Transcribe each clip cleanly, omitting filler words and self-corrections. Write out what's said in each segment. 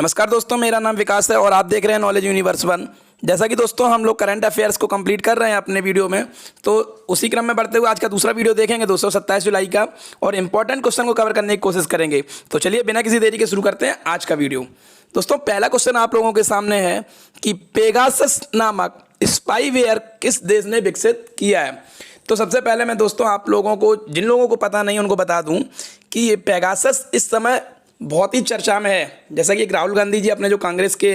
नमस्कार दोस्तों, मेरा नाम विकास है और आप देख रहे हैं नॉलेज यूनिवर्स वन। जैसा कि दोस्तों हम लोग करंट अफेयर्स को कंप्लीट कर रहे हैं अपने वीडियो में, तो उसी क्रम में बढ़ते हुए आज का दूसरा वीडियो देखेंगे दोस्तों 27 जुलाई का, और इंपॉर्टेंट क्वेश्चन को कवर करने की कोशिश करेंगे। तो चलिए बिना किसी देरी के शुरू करते हैं आज का वीडियो। दोस्तों पहला क्वेश्चन आप लोगों के सामने है कि पेगासस नामक स्पाईवेयर किस देश ने विकसित किया है। तो सबसे पहले मैं दोस्तों आप लोगों को, जिन लोगों को पता नहीं उनको बता दूं कि ये पेगासस इस समय बहुत ही चर्चा में है। जैसा कि एक राहुल गांधी जी अपने जो कांग्रेस के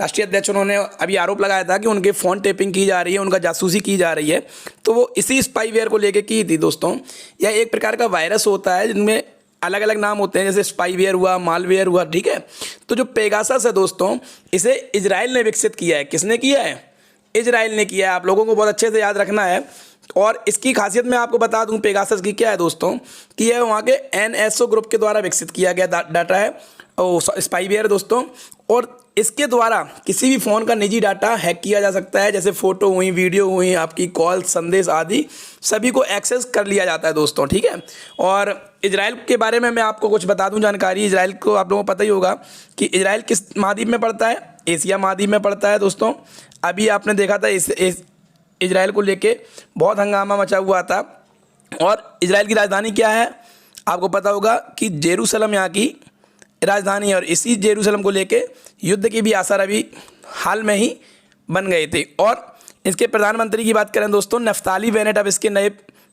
राष्ट्रीय अध्यक्ष, उन्होंने अभी आरोप लगाया था कि उनके फ़ोन टेपिंग की जा रही है, उनका जासूसी की जा रही है, तो वो इसी स्पाईवेयर को लेके की थी दोस्तों। यह एक प्रकार का वायरस होता है जिनमें अलग अलग नाम होते हैं, जैसे स्पाईवेयर हुआ, मालवेयर हुआ, ठीक है। तो जो पेगासस है दोस्तों, इसे इजराइल ने विकसित किया है। किसने किया है? इजराइल ने किया है। आप लोगों को बहुत अच्छे से याद रखना है। और इसकी खासियत मैं आपको बता दूं पेगासस की क्या है दोस्तों, कि यह वहाँ के NSO ग्रुप के द्वारा विकसित किया गया डाटा है, स्पाईवेयर दोस्तों। और इसके द्वारा किसी भी फ़ोन का निजी डाटा हैक किया जा सकता है, जैसे फ़ोटो हुई, वीडियो हुई, आपकी कॉल, संदेश आदि सभी को एक्सेस कर लिया जाता है दोस्तों, ठीक है। और इजराइल के बारे में मैं आपको कुछ बता दूं जानकारी। इजराइल को आप लोगों को पता ही होगा कि इजराइल किस महाद्वीप में पड़ता है? एशिया महाद्वीप में पड़ता है दोस्तों। अभी आपने देखा था इजराइल को लेके बहुत हंगामा मचा हुआ था। और इजराइल की राजधानी क्या है? आपको पता होगा कि जेरूसलम यहाँ की राजधानी है। और इसी जेरूसलम को लेके युद्ध की भी आसार अभी हाल में ही बन गए थे। और इसके प्रधानमंत्री की बात करें दोस्तों, नफ्ताली बेनेट अब इसके नए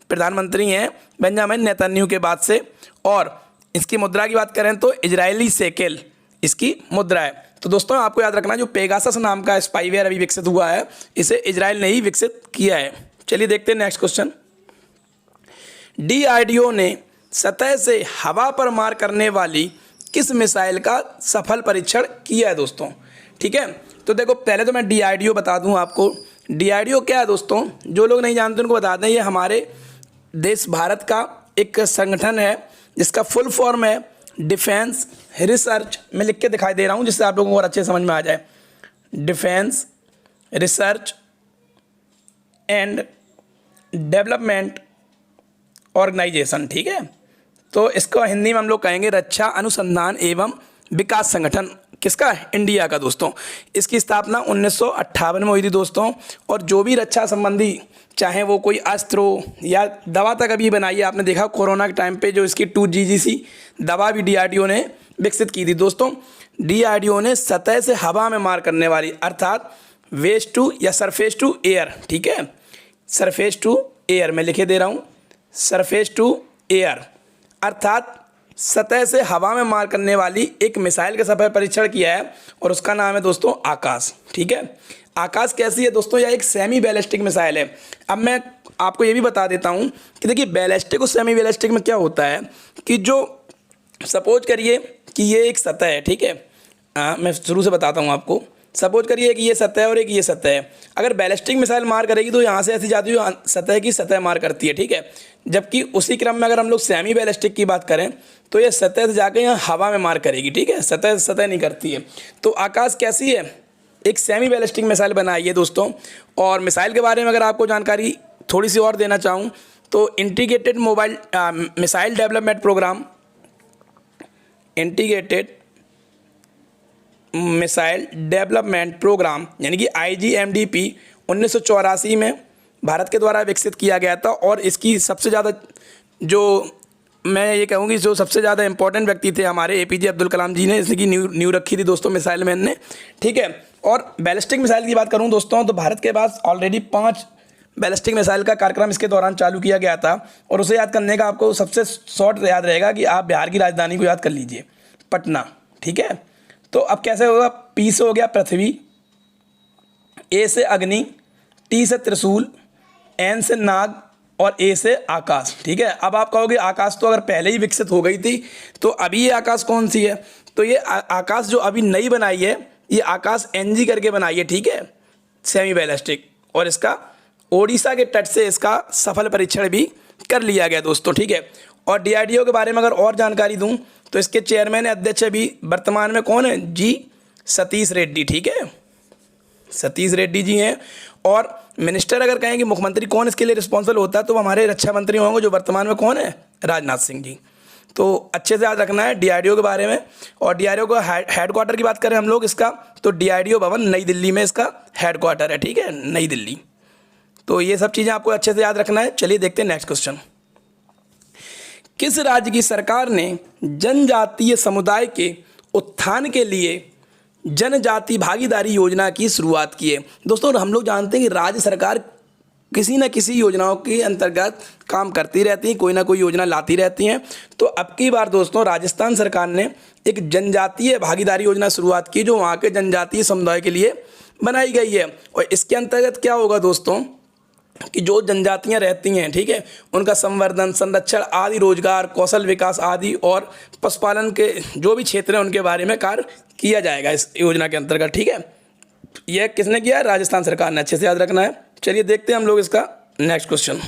प्रधानमंत्री हैं बेंजामिन नेतन्याहू के बाद से। और इसकी मुद्रा की बात करें तो इजरायली शेकेल इसकी मुद्रा है। तो दोस्तों आपको याद रखना, जो पेगासस नाम का स्पाईवेयर अभी विकसित हुआ है, इसे इजराइल ने ही विकसित किया है। चलिए देखते हैं नेक्स्ट क्वेश्चन। DRDO ने सतह से हवा पर मार करने वाली किस मिसाइल का सफल परीक्षण किया है दोस्तों? ठीक है, तो देखो पहले तो मैं DRDO बता दूं आपको। DRDO क्या है दोस्तों? जो लोग नहीं जानते उनको बता दें, ये हमारे देश भारत का एक संगठन है जिसका फुल फॉर्म है डिफेंस रिसर्च। मैं लिख के दिखाई दे रहा हूँ जिससे आप लोगों को और अच्छे समझ में आ जाए। Defence research and development organisation, ठीक है। तो इसको हिंदी में हम लोग कहेंगे रक्षा अनुसंधान एवं विकास संगठन। किसका? इंडिया का दोस्तों। इसकी स्थापना 1958 में हुई थी दोस्तों। और जो भी रक्षा संबंधी, चाहे वो कोई अस्त्र हो या दवा तक अभी बनाई है, आपने देखा कोरोना के टाइम पे जो इसकी 2GGC दवा भी DRDO ने विकसित की थी दोस्तों। DRDO ने सतह से हवा में मार करने वाली, अर्थात वेस्ट टू या सरफेस टू एयर, ठीक है, सरफेस टू एयर मैं लिखे दे रहा हूँ, सरफेस टू एयर अर्थात सतह से हवा में मार करने वाली एक मिसाइल का सफल परीक्षण किया है। और उसका नाम है दोस्तों आकाश, ठीक है। आकाश कैसी है दोस्तों? यह एक सेमी बैलिस्टिक मिसाइल है। अब मैं आपको ये भी बता देता हूँ कि देखिए बैलिस्टिक और सेमी बैलिस्टिक में क्या होता है कि जो सपोज करिए कि ये एक सतह है, ठीक है। मैं शुरू से बताता हूँ आपको। सपोज करिए कि ये सतह है और एक ये सतह है। अगर बैलिस्टिक मिसाइल मार करेगी तो यहाँ से ऐसी जाती हुई सतह की सतह मार करती है, ठीक है। जबकि उसी क्रम में अगर हम लोग सेमी बैलिस्टिक की बात करें तो ये सतह से जाकर यहाँ हवा में मार करेगी, ठीक है, सतह से सतह नहीं करती है। तो आकाश कैसी है? एक सेमी बैलिस्टिक मिसाइल बनाई है दोस्तों। और मिसाइल के बारे में अगर आपको जानकारी थोड़ी सी और देना चाहूँ तो integrated mobile missile development programme, integrated missile development programme यानी कि IGMDP 1984 में भारत के द्वारा विकसित किया गया था। और इसकी सबसे ज़्यादा, जो मैं ये कहूँगी, जो सबसे ज़्यादा इंपॉर्टेंट व्यक्ति थे हमारे APJ अब्दुल कलाम जी ने इसकी नींव रखी थी दोस्तों मिसाइल मैन ने, ठीक है। और बैलिस्टिक मिसाइल की बात करूँ दोस्तों तो भारत के पास ऑलरेडी 5 बैलिस्टिक मिसाइल का कार्यक्रम इसके दौरान चालू किया गया था। और उसे याद करने का आपको सबसे शॉर्ट याद रहेगा कि आप बिहार की राजधानी को याद कर लीजिए, पटना, ठीक है। तो अब कैसे होगा? P से हो गया पृथ्वी, A से अग्नि, T से त्रिशूल, N से नाग और A से आकाश, ठीक है। अब आप कहोगे आकाश तो अगर पहले ही विकसित हो गई थी तो अभी ये आकाश कौन सी है? तो ये आकाश जो अभी नई बनाई है, ये आकाश NG करके बनाई है, ठीक है, सेमी बैलिस्टिक। और इसका ओडिशा के तट से इसका सफल परीक्षण भी कर लिया गया दोस्तों, ठीक है। और DRDO के बारे में अगर और जानकारी दूं तो इसके चेयरमैन अध्यक्ष अभी वर्तमान में कौन है? G सतीश रेड्डी, ठीक है, सतीश रेड्डी जी हैं। और मिनिस्टर अगर कहें कि मुख्यमंत्री कौन इसके लिए रिस्पॉन्सिबल होता है तो हमारे रक्षा मंत्री होंगे, जो वर्तमान में कौन है? राजनाथ सिंह जी। तो अच्छे से याद रखना है DRDO के बारे में। और DRDO का हेडक्वार्टर की बात करें हम लोग इसका, तो DRDO भवन नई दिल्ली में इसका हेडक्वार्टर है, ठीक है, नई दिल्ली। तो ये सब चीज़ें आपको अच्छे से याद रखना है। चलिए देखते हैं नेक्स्ट क्वेश्चन। किस राज्य की सरकार ने जनजातीय समुदाय के उत्थान के लिए जनजाति भागीदारी योजना की शुरुआत की है? दोस्तों हम लोग जानते हैं कि राज्य सरकार किसी न किसी योजनाओं के अंतर्गत काम करती रहती हैं, कोई ना कोई योजना लाती रहती हैं। तो अब की बार दोस्तों राजस्थान सरकार ने एक जनजातीय भागीदारी योजना शुरुआत की, जो वहाँ के जनजातीय समुदाय के लिए बनाई गई है। और इसके अंतर्गत क्या होगा दोस्तों कि जो जनजातियां रहती हैं, ठीक है, उनका संवर्धन, संरक्षण आदि, रोजगार, कौशल विकास आदि और पशुपालन के जो भी क्षेत्र हैं उनके बारे में कार्य किया जाएगा इस योजना के अंतर्गत, ठीक है। यह किसने किया है? राजस्थान सरकार ने। अच्छे से याद रखना है। चलिए देखते हैं हम लोग इसका नेक्स्ट क्वेश्चन।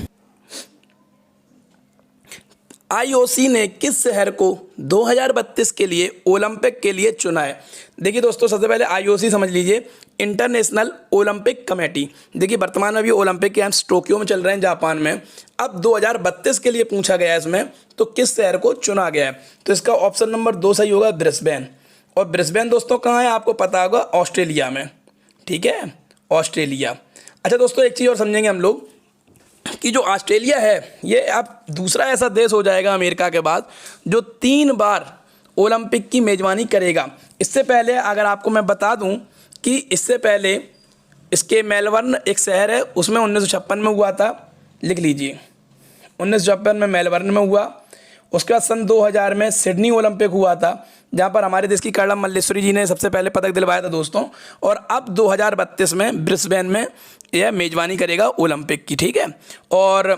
IOC ने किस शहर को 2032 के लिए ओलंपिक के लिए चुना है? देखिए दोस्तों सबसे पहले IOC समझ लीजिए, इंटरनेशनल ओलंपिक कमेटी। देखिए वर्तमान में अभी ओलंपिक गेम्स टोक्यो में चल रहे हैं, जापान में। अब 2032 के लिए पूछा गया है इसमें, तो किस शहर को चुना गया है? तो इसका ऑप्शन नंबर 2 सही होगा, ब्रिस्बेन। और ब्रिस्बेन दोस्तों कहाँ है आपको पता होगा, ऑस्ट्रेलिया में, ठीक है, ऑस्ट्रेलिया। अच्छा दोस्तों एक चीज़ और समझेंगे हम लोग कि जो ऑस्ट्रेलिया है ये अब दूसरा ऐसा देश हो जाएगा अमेरिका के बाद जो 3 बार ओलंपिक की मेज़बानी करेगा। इससे पहले अगर आपको मैं बता दूं कि इससे पहले इसके मेलबर्न एक शहर है, उसमें 1956 में हुआ था, लिख लीजिए 1956 में मेलबर्न में हुआ। उसके बाद सन 2000 में सिडनी ओलंपिक हुआ था, जहाँ पर हमारे देश की कर्णम मल्लेश्वरी जी ने सबसे पहले पदक दिलवाया था दोस्तों। और अब 2032 में ब्रिस्बेन में यह मेज़बानी करेगा ओलंपिक की, ठीक है। और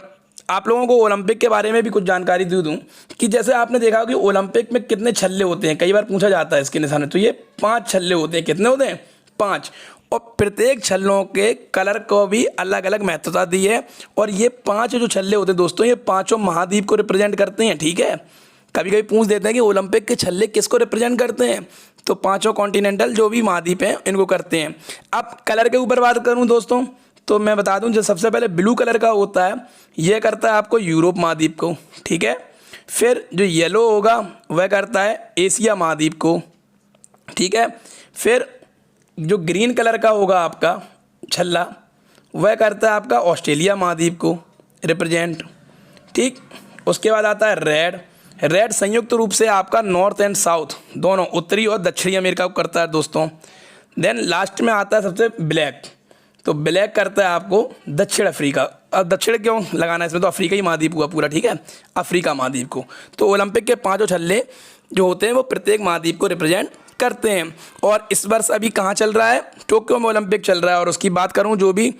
आप लोगों को ओलंपिक के बारे में भी कुछ जानकारी दे दूं कि जैसे आपने देखा कि ओलंपिक में कितने छल्ले होते हैं, कई बार पूछा जाता है इसके निशान में, तो ये 5 छल्ले होते हैं। कितने होते हैं? 5। और प्रत्येक छल्लों के कलर को भी अलग अलग महत्वता दी है। और ये 5 जो छल्ले होते हैं दोस्तों, ये 5 महाद्वीप को रिप्रेजेंट करते हैं, ठीक है। कभी कभी पूछ देते हैं कि ओलंपिक के छल्ले किसको रिप्रेजेंट करते हैं, तो 5 कॉन्टिनेंटल जो भी महाद्वीप हैं इनको करते हैं। अब कलर के ऊपर बात करूं दोस्तों, तो मैं बता दूं जो सबसे पहले ब्लू कलर का होता है यह करता है आपको यूरोप महाद्वीप को, ठीक है। फिर जो येलो होगा वह करता है एशिया महाद्वीप को, ठीक है। फिर जो ग्रीन कलर का होगा आपका छल्ला वह करता है आपका ऑस्ट्रेलिया महाद्वीप को रिप्रेजेंट, ठीक। उसके बाद आता है रेड संयुक्त रूप से आपका नॉर्थ एंड साउथ दोनों, उत्तरी और दक्षिणी अमेरिका को करता है दोस्तों। देन लास्ट में आता है सबसे ब्लैक, तो ब्लैक करता है आपको दक्षिण अफ्रीका। अब दक्षिण क्यों लगाना है इसमें, तो अफ्रीका ही महाद्वीप हुआ पूरा, ठीक है, अफ्रीका महाद्वीप को। तो ओलंपिक के 5 छल्ले जो होते हैं वो प्रत्येक महाद्वीप को रिप्रेजेंट करते हैं। और इस वर्ष अभी कहाँ चल रहा है? टोक्यो में ओलंपिक चल रहा है। और उसकी बात करूँ जो भी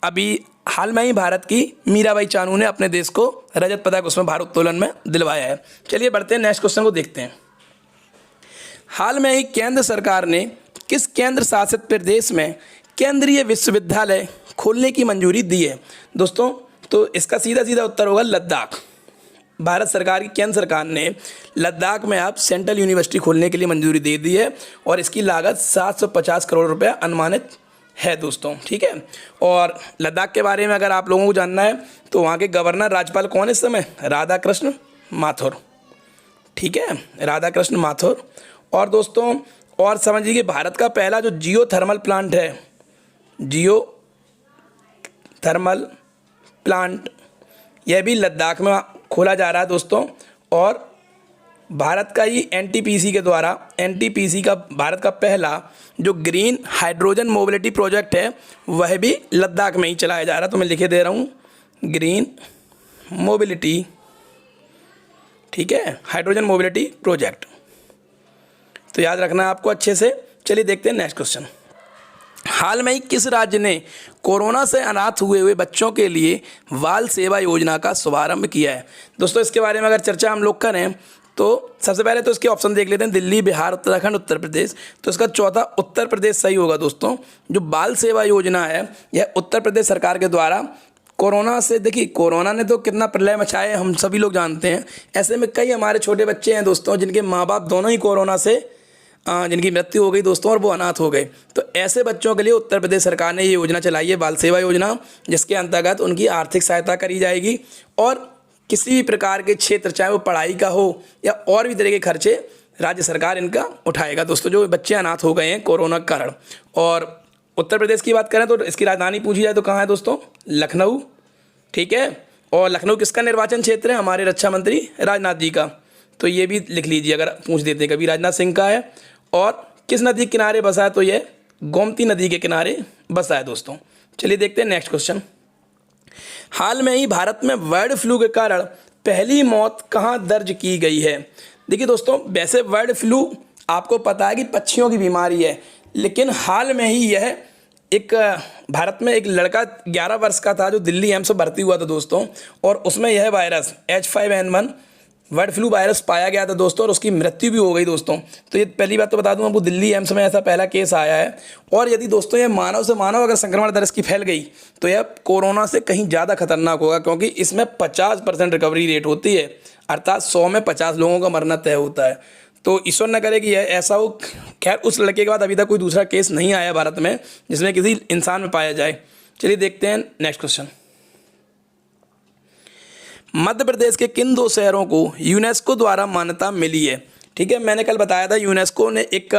अभी हाल में ही भारत की मीराबाई चानू ने अपने देश को रजत पदक उसमें भारोत्तोलन में दिलवाया है। चलिए बढ़ते हैं नेक्स्ट क्वेश्चन को देखते हैं। हाल में ही केंद्र सरकार ने किस केंद्र शासित प्रदेश में केंद्रीय विश्वविद्यालय खोलने की मंजूरी दी है? दोस्तों तो इसका सीधा सीधा उत्तर होगा लद्दाख। भारत सरकार की केंद्र सरकार ने लद्दाख में आप सेंट्रल यूनिवर्सिटी खोलने के लिए मंजूरी दे दी है। और इसकी लागत 750 करोड़ रुपये अनुमानित है दोस्तों, ठीक है। और लद्दाख के बारे में अगर आप लोगों को जानना है तो वहाँ के गवर्नर राज्यपाल कौन है इस समय? राधाकृष्ण माथुर, ठीक है, राधाकृष्ण माथुर। और दोस्तों और समझिए कि भारत का पहला जो जियो थर्मल प्लांट है, जियो थर्मल प्लांट, यह भी लद्दाख में खोला जा रहा है दोस्तों। और भारत का ही एनटीपीसी के द्वारा, एनटीपीसी का भारत का पहला जो ग्रीन हाइड्रोजन मोबिलिटी प्रोजेक्ट है वह भी लद्दाख में ही चलाया जा रहा है। तो मैं लिखे दे रहा हूँ ग्रीन मोबिलिटी, ठीक है, हाइड्रोजन मोबिलिटी प्रोजेक्ट। तो याद रखना है आपको अच्छे से। चलिए देखते हैं नेक्स्ट क्वेश्चन। हाल में ही किस राज्य ने कोरोना से अनाथ हुए बच्चों के लिए बाल सेवा योजना का शुभारंभ किया है? दोस्तों इसके बारे में अगर चर्चा हम लोग करें तो सबसे पहले तो इसके ऑप्शन देख लेते हैं, दिल्ली, बिहार, उत्तराखंड, उत्तर प्रदेश। तो इसका चौथा उत्तर प्रदेश सही होगा दोस्तों। जो बाल सेवा योजना है यह उत्तर प्रदेश सरकार के द्वारा कोरोना से, देखिए कोरोना ने तो कितना प्रलय मचाया हम सभी लोग जानते हैं। ऐसे में कई हमारे छोटे बच्चे हैं दोस्तों जिनके माँ बाप दोनों ही कोरोना से जिनकी मृत्यु हो गई दोस्तों और वो अनाथ हो गए। तो ऐसे बच्चों के लिए उत्तर प्रदेश सरकार ने ये योजना चलाई है, बाल सेवा योजना, जिसके अंतर्गत उनकी आर्थिक सहायता करी जाएगी और किसी भी प्रकार के क्षेत्र, चाहे वो पढ़ाई का हो या और भी तरह के खर्चे, राज्य सरकार इनका उठाएगा दोस्तों, जो बच्चे अनाथ हो गए हैं कोरोना के कारण। और उत्तर प्रदेश की बात करें तो इसकी राजधानी पूछी जाए तो कहाँ है दोस्तों? लखनऊ, ठीक है। और लखनऊ किसका निर्वाचन क्षेत्र है? हमारे रक्षा मंत्री राजनाथ जी का। तो ये भी लिख लीजिए अगर पूछ देते कभी, राजनाथ सिंह का है। और किस नदी के किनारे बसा है? तो ये गोमती नदी के किनारे बसा है दोस्तों। चलिए देखते हैं नेक्स्ट क्वेश्चन। हाल में ही भारत में बर्ड फ्लू के कारण पहली मौत कहाँ दर्ज की गई है? देखिए दोस्तों, वैसे बर्ड फ्लू आपको पता है कि पक्षियों की बीमारी है, लेकिन हाल में ही यह एक भारत में एक लड़का 11 वर्ष का था जो दिल्ली एम्स में भर्ती हुआ था दोस्तों, और उसमें यह virus H5N1 bird flu virus पाया गया था दोस्तों, और उसकी मृत्यु भी हो गई दोस्तों। तो ये पहली बात तो बता दूं आपको, दिल्ली एम्स में ऐसा पहला केस आया है। और यदि दोस्तों ये मानव से मानव अगर संक्रमण दर इसकी फैल गई तो यह कोरोना से कहीं ज़्यादा खतरनाक होगा, क्योंकि इसमें 50% रिकवरी रेट होती है, अर्थात 100 में 50 लोगों का मरना तय होता है। तो ईश्वर न करे कि यह ऐसा हो। खैर, उस लड़के के बाद अभी तक कोई दूसरा केस नहीं आया भारत में जिसमें किसी इंसान में पाया जाए। चलिए देखते हैं नेक्स्ट क्वेश्चन। मध्य प्रदेश के किन 2 शहरों को यूनेस्को द्वारा मान्यता मिली है? ठीक है, मैंने कल बताया था यूनेस्को ने एक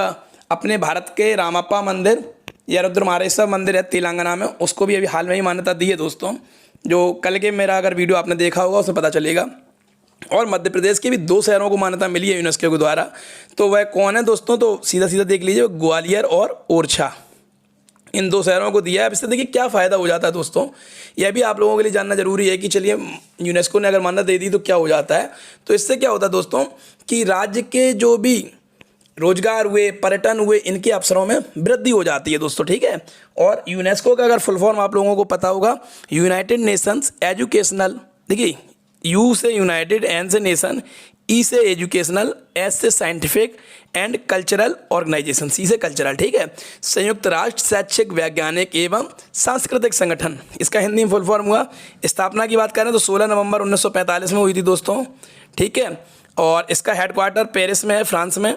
अपने भारत के रामप्पा मंदिर या रुद्रमारेश्वर मंदिर है तेलंगाना में, उसको भी अभी हाल में ही मान्यता दी है दोस्तों। जो कल के मेरा अगर वीडियो आपने देखा होगा उसमें पता चलेगा। और मध्य प्रदेश के भी 2 शहरों को मान्यता मिली है यूनेस्को के द्वारा। तो वह कौन है दोस्तों? तो सीधा सीधा देख लीजिए, ग्वालियर और ओरछा, इन 2 शहरों को दिया है। अब इससे देखिए क्या फ़ायदा हो जाता है दोस्तों, यह भी आप लोगों के लिए जानना जरूरी है कि चलिए यूनेस्को ने अगर मान्यता दे दी तो क्या हो जाता है। तो इससे क्या होता है दोस्तों कि राज्य के जो भी रोजगार हुए, पर्यटन हुए, इनके अवसरों में वृद्धि हो जाती है दोस्तों, ठीक है। और यूनेस्को का अगर फुल फॉर्म आप लोगों को पता होगा, यूनाइटेड नेशंस एजुकेशनल, देखिए यू से यूनाइटेड, एन से नेशन, ई से एजुकेशनल, एस से साइंटिफिक एंड कल्चरल ऑर्गेनाइजेशन, सी से कल्चरल, ठीक है। संयुक्त राष्ट्र शैक्षिक, वैज्ञानिक एवं सांस्कृतिक संगठन, इसका हिंदी में फुल फॉर्म हुआ। स्थापना की बात करें तो 16 नवंबर 1945 में हुई थी दोस्तों, ठीक है। और इसका हेडक्वार्टर पेरिस में है, फ्रांस में।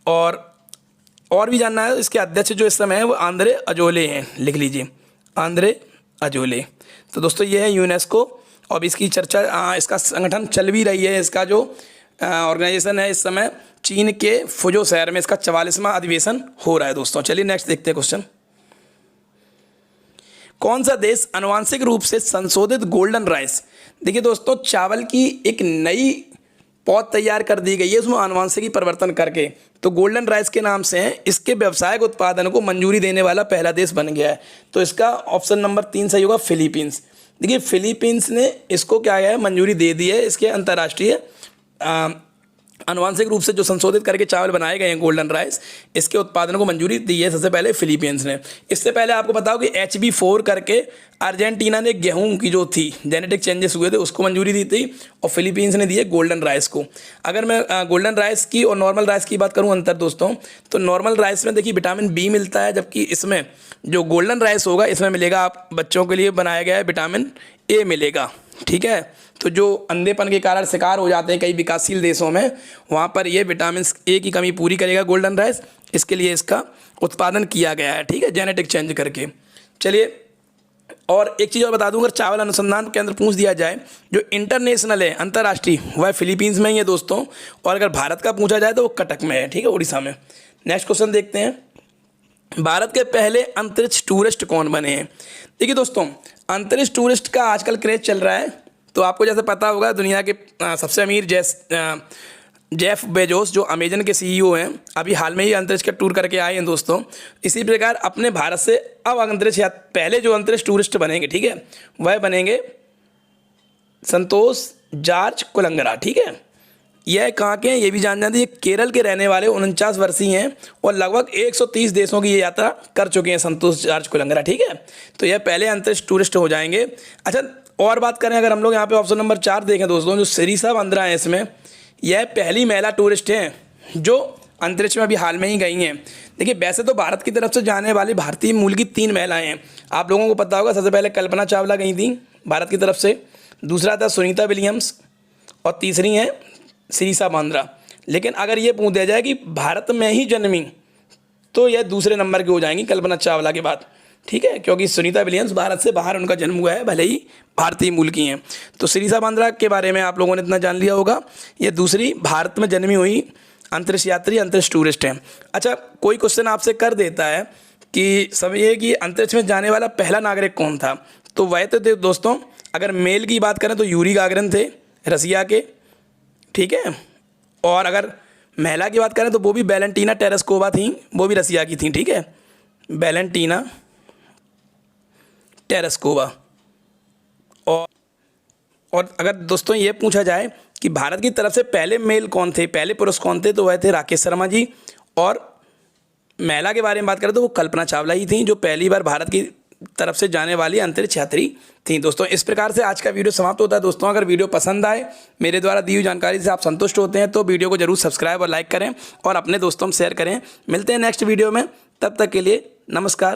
और भी जानना है, इसके अध्यक्ष जो इस समय है वो आंद्रे अजोले हैं, लिख लीजिए आंद्रे अजोले। तो दोस्तों ये है यूनेस्को, और इसकी चर्चा, इसका संगठन चल भी रही है। इसका जो ऑर्गेनाइजेशन है इस समय चीन के फुजो शहर में इसका 44वां अधिवेशन हो रहा है दोस्तों। चलिए नेक्स्ट देखते हैं क्वेश्चन। कौन सा देश आनुवांशिक रूप से संशोधित गोल्डन राइस, देखिए दोस्तों चावल की एक नई पौध तैयार कर दी गई है उसमें आनुवांशिकी परिवर्तन करके, तो गोल्डन राइस के नाम से है। इसके व्यावसायिक उत्पादन को मंजूरी देने वाला पहला देश बन गया है। तो इसका ऑप्शन नंबर 3 सही होगा, फिलीपींस। देखिए फिलीपींस ने इसको क्या है, मंजूरी दे दी है। इसके अंतर्राष्ट्रीय आनुवांशिक रूप से जो संशोधित करके चावल बनाए गए हैं गोल्डन राइस, इसके उत्पादन को मंजूरी दी है सबसे पहले फिलीपींस ने। इससे पहले आपको बताओ कि HB4 करके अर्जेंटीना ने गेहूं की जो थी जेनेटिक चेंजेस हुए थे उसको मंजूरी दी थी, और फिलीपींस ने दी है गोल्डन राइस को। अगर मैं गोल्डन राइस की और नॉर्मल राइस की बात करूं अंतर दोस्तों, तो नॉर्मल राइस में देखिए विटामिन B मिलता है, जबकि इसमें जो गोल्डन राइस होगा इसमें मिलेगा, आप बच्चों के लिए बनाया गया है, विटामिन A मिलेगा, ठीक है। तो जो अंधेपन के कारण शिकार हो जाते हैं कई विकासशील देशों में, वहाँ पर ये विटामिन A की कमी पूरी करेगा गोल्डन राइस, इसके लिए इसका उत्पादन किया गया है, ठीक है, जेनेटिक चेंज करके। चलिए और एक चीज़ और बता दूं, अगर चावल अनुसंधान केंद्र पूछ दिया जाए जो इंटरनेशनल है, अंतर्राष्ट्रीय, वह फिलीपींस में ही है दोस्तों। और अगर भारत का पूछा जाए तो वो कटक में है, ठीक है, उड़ीसा में। नेक्स्ट क्वेश्चन देखते हैं, भारत के पहले अंतरिक्ष टूरिस्ट कौन बने हैं? देखिए दोस्तों अंतरिक्ष टूरिस्ट का आजकल क्रेज चल रहा है। तो आपको जैसे पता होगा दुनिया के सबसे अमीर जेफ बेजोस जो अमेजन के CEO हैं, अभी हाल में ही अंतरिक्ष का टूर करके आए हैं दोस्तों। इसी प्रकार अपने भारत से अब अंतरिक्ष पहले जो अंतरिक्ष टूरिस्ट बनेंगे, ठीक है, वह बनेंगे संतोष जॉर्ज कुलंगरा, ठीक है। यह कहाँ के हैं ये भी जान जाते हैं, केरल के रहने वाले 49 वर्षीय हैं और लगभग 130 देशों की ये यात्रा कर चुके हैं संतोष जॉर्ज कुलंगरा, ठीक है। तो यह पहले अंतरिक्ष टूरिस्ट हो जाएंगे। अच्छा और बात करें अगर हम लोग यहाँ पे ऑप्शन नंबर 4 देखें दोस्तों, जो सिरिसा बंद्रा है इसमें, यह पहली महिला टूरिस्ट हैं जो अंतरिक्ष में अभी हाल में ही गई हैं। देखिए वैसे तो भारत की तरफ से जाने वाली भारतीय मूल की 3 महिलाएं हैं, आप लोगों को पता होगा। सबसे पहले कल्पना चावला गई थी भारत की तरफ से, दूसरा था सुनीता विलियम्स, और तीसरी हैं सिरिसा बांद्रा। लेकिन अगर ये पूछ दिया जाए कि भारत में ही जन्मी, तो यह दूसरे नंबर की हो जाएंगी कल्पना चावला के बाद। ठीक है, क्योंकि सुनीता विलियम्स भारत से बाहर उनका जन्म हुआ है, भले ही भारतीय मूल की हैं। तो श्रीसा बांद्रा के बारे में आप लोगों ने इतना जान लिया होगा। ये दूसरी भारत में जन्मी हुई अंतरिक्ष यात्री, अंतरिक्ष टूरिस्ट हैं। अच्छा, कोई क्वेश्चन आपसे कर देता है कि सब ये कि अंतरिक्ष में जाने वाला पहला नागरिक कौन था, तो वह तो दोस्तों अगर मेल की बात करें तो यूरी गागरिन थे रसिया के, ठीक है। और अगर महिला की बात करें तो वो भी वैलेंटीना टेरेस्कोवा थी, वो भी रसिया की थी, ठीक है, वैलेंटीना टेरेस्कोवा। और अगर दोस्तों ये पूछा जाए कि भारत की तरफ से पहले मेल कौन थे, पहले पुरुष कौन थे, तो वह थे राकेश शर्मा जी। और महिला के बारे में बात करें तो वो कल्पना चावला ही थी, जो पहली बार भारत की तरफ से जाने वाली अंतरिक्ष यात्री थी। दोस्तों इस प्रकार से आज का वीडियो समाप्त होता है। दोस्तों अगर वीडियो पसंद आए, मेरे द्वारा दी हुई जानकारी से आप संतुष्ट होते हैं, तो वीडियो को जरूर सब्सक्राइब और लाइक करें और अपने दोस्तों में शेयर करें। मिलते हैं नेक्स्ट वीडियो में, तब तक के लिए नमस्कार।